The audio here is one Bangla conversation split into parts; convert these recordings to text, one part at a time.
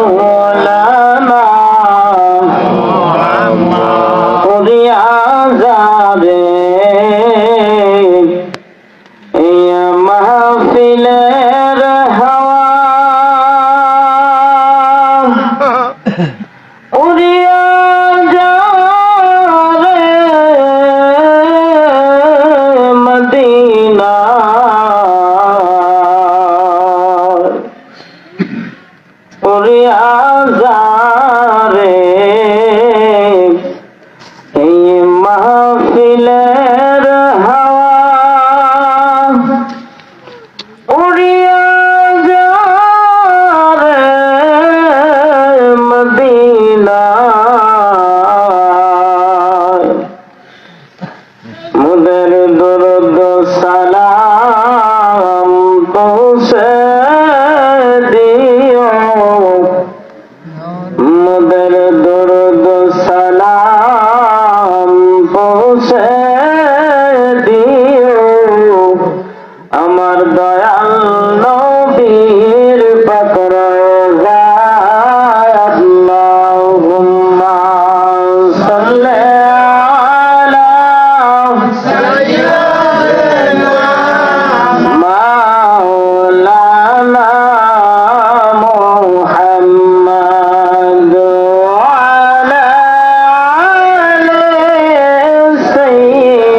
মাওলানা করিয়া যাবে এই মাহফিলের হাওয়া উড়িয়া যাবে মদিনা উড়িয়া যাবে এই মাহফিলের হাওয়া উড়িয়া যাবে মদিনা মুদের দরুদ সালাম পৌঁছে দিও মুদের দরুদ সালাম পৌঁছে দিও আমার দয়াল নবীর পাক রওজায় আল্লাহুম্মা সাল্লি আলা মাওলানা মুহাম্মদ ওয়া আলা আলি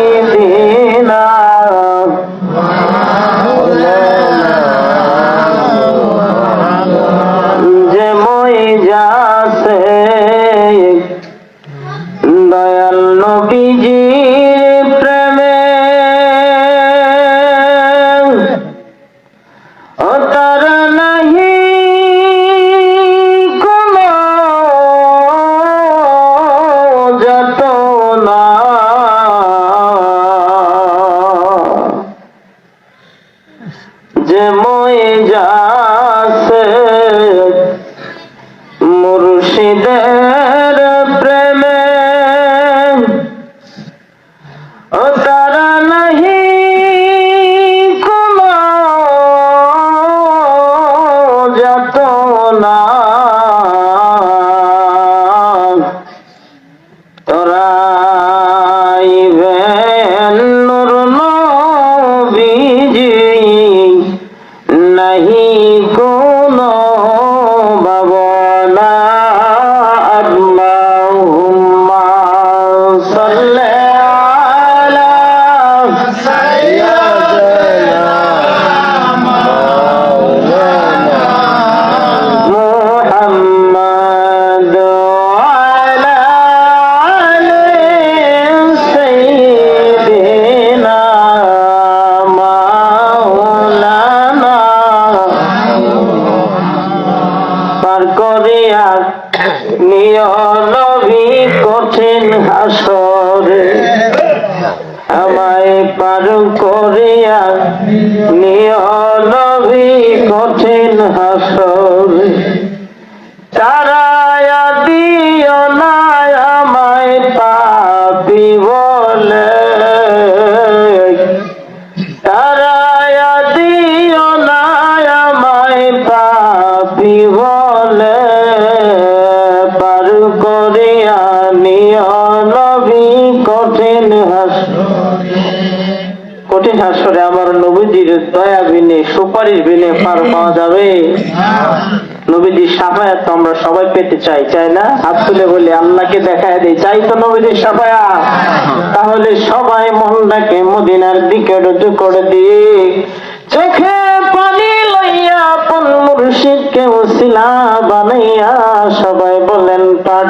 সাইয়্যিদিনা যে মই যাছে দয়াল নবীজির প্রেমে ও তার নাহি কোনো যাতনা যে মই যাছে মুর্শিদের প্রেমে ও তারা নাহি কোনো যাতনা তোরাইবেন নূর নবীজি নাহি কোনো ভাবনা আল্লাহুম্মা সাল্লি আলা সাইয়্যিদিনা মাওলানা মুহাম্মদ ওয়া আলা আলি সাইয়্যিদিনা মাওলানা পার করিয়া নিয় নবী কঠিন হাসরে আমায় পার করিয়া নিয় নবী কঠিন হাসরে তারায়া দিও না আমায় পাপী বলে তারায়া দিও না আমায় পাপী বলে পার করিয়া নিয় নবী কঠিন হাসরে আমার নবীজির দয়া বিনে সুপারিশ বিনে পার পাওয়া যাবে। নবীজির শাফায়াত তো আমরা সবাই পেতে চাই, চাই না? হাত তুলে বলি আল্লাহকে দেখায় দেই, চাই তো নবীজির শাফায়াত? তাহলে সবাই মনটাকে মদিনার দিকে রুজু করে দিয়ে চোখে পানি লইয়া আপন মুর্শিদকে ওসিলা বানাইয়া সবাই বলেন পার